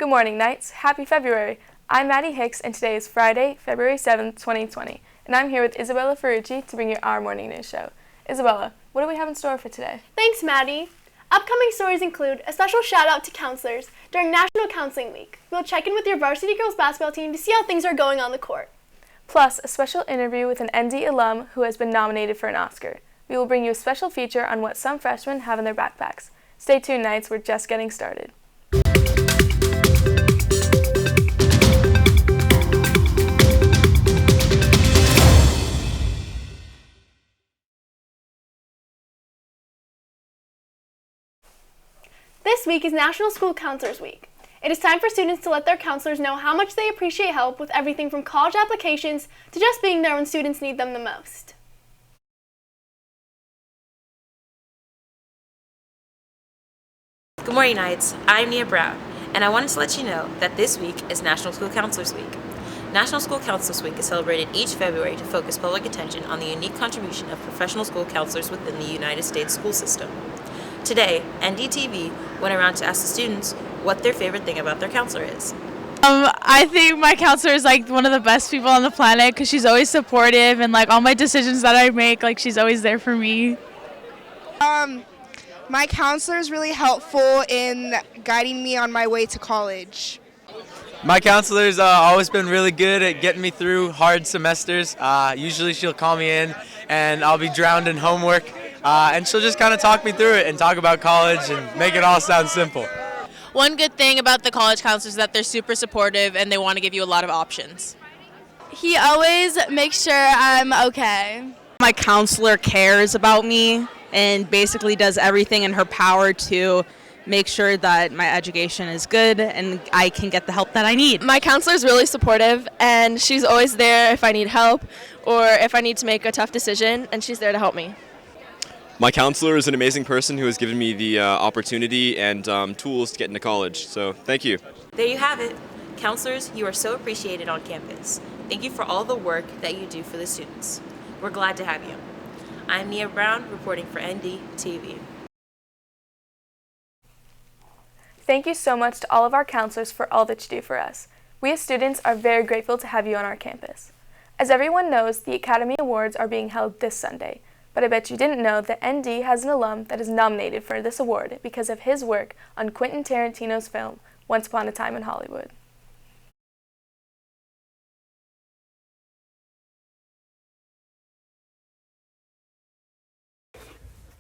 Good morning, Knights. Happy February. I'm Maddie Hicks, and today is Friday, February 7th, 2020, and I'm here with Isabella Ferrucci to bring you our morning news show. Isabella, what do we have in store for today? Thanks, Maddie. Upcoming stories include a special shout-out to counselors during National Counseling Week. We'll check in with your Varsity girls basketball team to see how things are going on the court. Plus, a special interview with an ND alum who has been nominated for an Oscar. We will bring you a special feature on what some freshmen have in their backpacks. Stay tuned, Knights. We're just getting started. This week is National School Counselors Week. It is time for students to let their counselors know how much they appreciate help with everything from college applications to just being there when students need them the most. Good morning, Knights. I'm Nia Brown, and I wanted to let you know that this week is National School Counselors Week. National School Counselors Week is celebrated each February to focus public attention on the unique contribution of professional school counselors within the United States school system. Today, NDTV went around to ask the students what their favorite thing about their counselor is. I think my counselor is like one of the best people on the planet because she's always supportive and like all my decisions that I make, like she's always there for me. My counselor is really helpful in guiding me on my way to college. My counselor's always been really good at getting me through hard semesters. Usually she'll call me in and I'll be drowned in homework, and she'll just kind of talk me through it and talk about college and make it all sound simple. One good thing about the college counselors is that they're super supportive and they want to give you a lot of options. He always makes sure I'm okay. My counselor cares about me and basically does everything in her power to make sure that my education is good and I can get the help that I need. My counselor is really supportive and she's always there if I need help or if I need to make a tough decision, and she's there to help me. My counselor is an amazing person who has given me the opportunity and tools to get into college, so thank you. There you have it. Counselors, you are so appreciated on campus. Thank you for all the work that you do for the students. We're glad to have you. I'm Nia Brown, reporting for NDTV. Thank you so much to all of our counselors for all that you do for us. We as students are very grateful to have you on our campus. As everyone knows, the Academy Awards are being held this Sunday, but I bet you didn't know that ND has an alum that is nominated for this award because of his work on Quentin Tarantino's film, Once Upon a Time in Hollywood.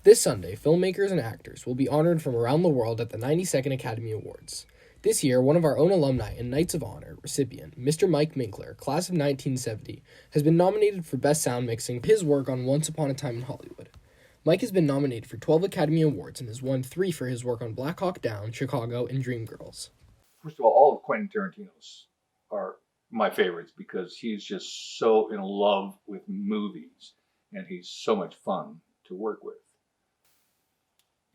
This Sunday, filmmakers and actors will be honored from around the world at the 92nd Academy Awards. This year, one of our own alumni and Knights of Honor recipient, Mr. Mike Minkler, class of 1970, has been nominated for Best Sound Mixing for his work on Once Upon a Time in Hollywood. Mike has been nominated for 12 Academy Awards and has won 3 for his work on Black Hawk Down, Chicago, and Dreamgirls. First of all of Quentin Tarantino's are my favorites because he's just so in love with movies and he's so much fun to work with.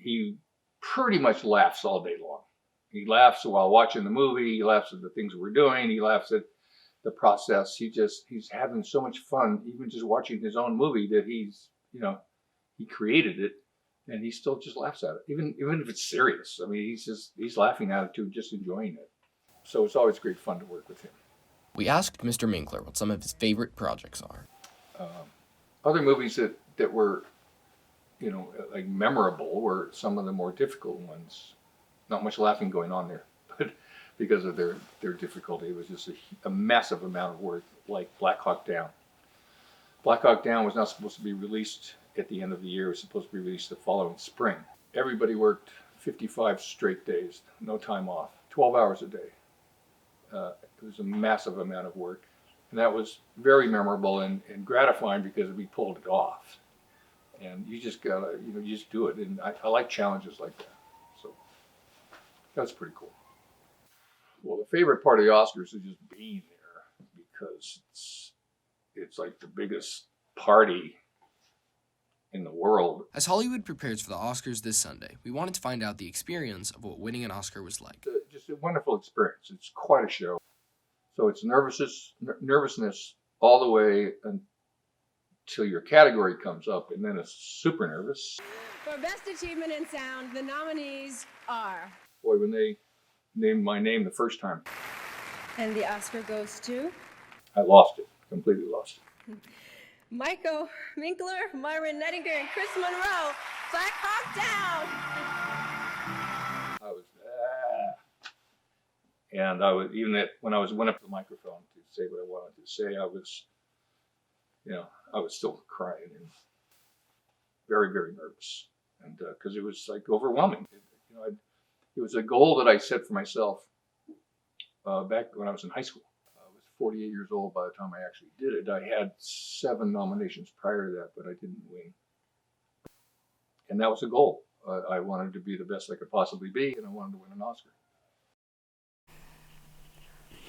He pretty much laughs all day long. He laughs while watching the movie. He laughs at the things we're doing. He laughs at the process. He's having so much fun, even just watching his own movie that he created it, and he still just laughs at it, even if it's serious. I mean, he's laughing at it too, just enjoying it. So it's always great fun to work with him. We asked Mr. Minkler what some of his favorite projects are. Other movies that were like memorable were some of the more difficult ones. Not much laughing going on there, but because of their difficulty, it was just a massive amount of work, like Black Hawk Down. Black Hawk Down was not supposed to be released at the end of the year. It was supposed to be released the following spring. Everybody worked 55 straight days, no time off, 12 hours a day. It was a massive amount of work, and that was very memorable and gratifying because we pulled it off. And you just gotta, you just do it. And I like challenges like that. So that's pretty cool. Well, the favorite part of the Oscars is just being there because it's like the biggest party in the world. As Hollywood prepares for the Oscars this Sunday, we wanted to find out the experience of what winning an Oscar was like. Just a wonderful experience. It's quite a show. So it's nervousness all the way until your category comes up, and then it's super nervous. For Best Achievement in Sound, the nominees are... Boy, when they named my name the first time. And the Oscar goes to? I lost it, completely lost it. Michael Minkler, Myron Nettinger, and Chris Monroe. Black Hawk down! I was, and I was, when I went up to the microphone to say what I wanted to say, I was, I was still crying and very, very nervous. And because it was like overwhelming. It was a goal that I set for myself back when I was in high school. I was 48 years old by the time I actually did it. I had 7 nominations prior to that, but I didn't win. And that was a goal. I wanted to be the best I could possibly be, and I wanted to win an Oscar.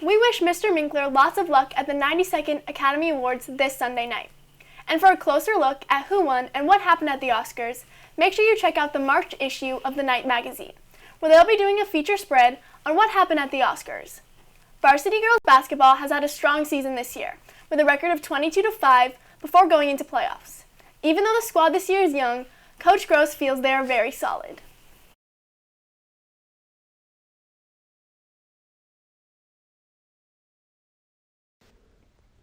We wish Mr. Minkler lots of luck at the 92nd Academy Awards this Sunday night. And for a closer look at who won and what happened at the Oscars, make sure you check out the March issue of the Night magazine, where they'll be doing a feature spread on what happened at the Oscars. Varsity girls basketball has had a strong season this year, with a record of 22-5 before going into playoffs. Even though the squad this year is young, Coach Gross feels they are very solid.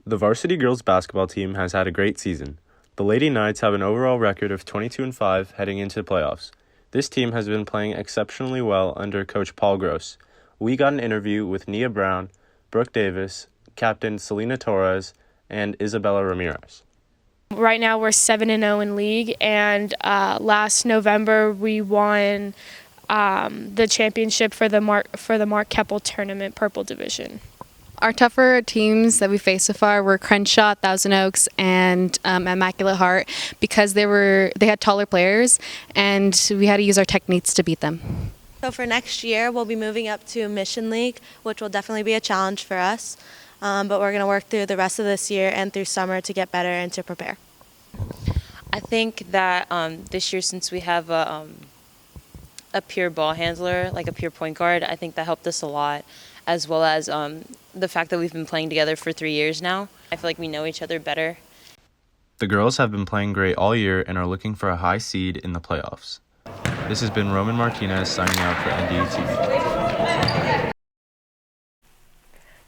The varsity girls basketball team has had a great season. The Lady Knights have an overall record of 22-5 heading into the playoffs. This team has been playing exceptionally well under Coach Paul Gross. We got an interview with Nia Brown, Brooke Davis, Captain Selena Torres, and Isabella Ramirez. Right now we're 7-0 in league, and last November we won the championship for the Mark Keppel tournament purple division. Our tougher teams that we faced so far were Crenshaw, Thousand Oaks, and Immaculate Heart, because they had taller players and we had to use our techniques to beat them. So for next year we'll be moving up to Mission League, which will definitely be a challenge for us. But we're going to work through the rest of this year and through summer to get better and to prepare. I think that this year, since we have a pure ball handler, like a pure point guard, I think that helped us a lot, as well as the fact that we've been playing together for 3 years now. I feel like we know each other better. The girls have been playing great all year and are looking for a high seed in the playoffs. This has been Roman Martinez signing out for NDTV.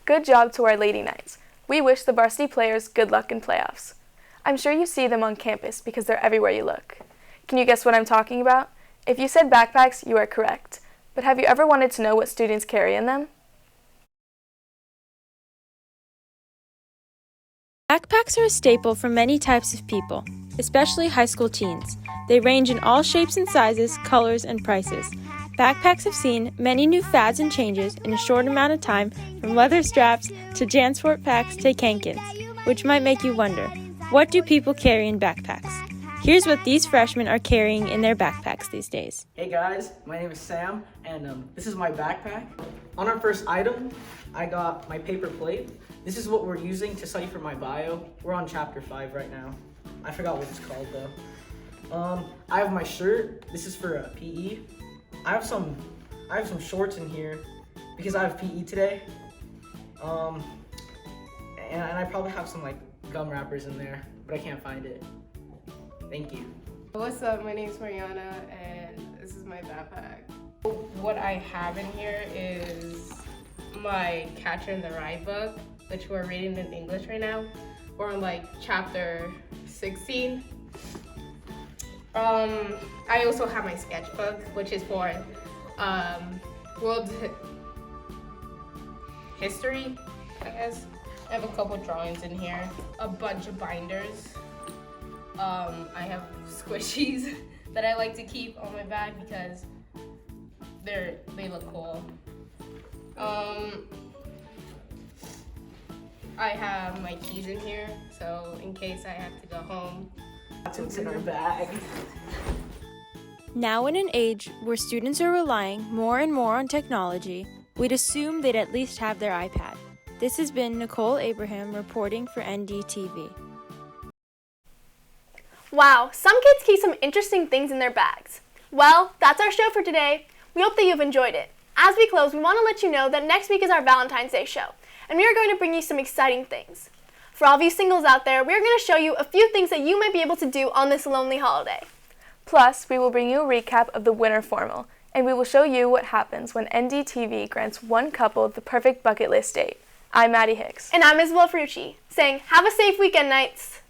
Good job to our Lady Knights. We wish the varsity players good luck in playoffs. I'm sure you see them on campus because they're everywhere you look. Can you guess what I'm talking about? If you said backpacks, you are correct. But have you ever wanted to know what students carry in them? Backpacks are a staple for many types of people, especially high school teens. They range in all shapes and sizes, colors, and prices. Backpacks have seen many new fads and changes in a short amount of time, from leather straps to JanSport packs to Kankins, which might make you wonder, what do people carry in backpacks? Here's what these freshmen are carrying in their backpacks these days. Hey guys, my name is Sam, and this is my backpack. On our first item, I got my paper plate. This is what we're using to study for my bio. We're on chapter 5 right now. I forgot what it's called though. I have my shirt. This is for PE. I have some shorts in here because I have PE today. And I probably have some like gum wrappers in there, but I can't find it. Thank you. What's up? My name's Mariana, and this is my backpack. What I have in here is my Catcher in the Rye book, which we're reading in English right now. We're on like chapter 16. I also have my sketchbook, which is for world history, I guess. I have a couple drawings in here, a bunch of binders. I have squishies that I like to keep on my bag because they look cool. I have my keys in here, so in case I have to go home. That's what's in our bag. Now in an age where students are relying more and more on technology, we'd assume they'd at least have their iPad. This has been Nicole Abraham reporting for NDTV. Wow, some kids keep some interesting things in their bags. Well, that's our show for today. We hope that you've enjoyed it. As we close, we want to let you know that next week is our Valentine's Day show, and we are going to bring you some exciting things. For all of you singles out there, we are going to show you a few things that you might be able to do on this lonely holiday. Plus, we will bring you a recap of the winter formal and we will show you what happens when NDTV grants one couple the perfect bucket list date. I'm Maddie Hicks. And I'm Isabel Frucci, saying have a safe weekend, Knights!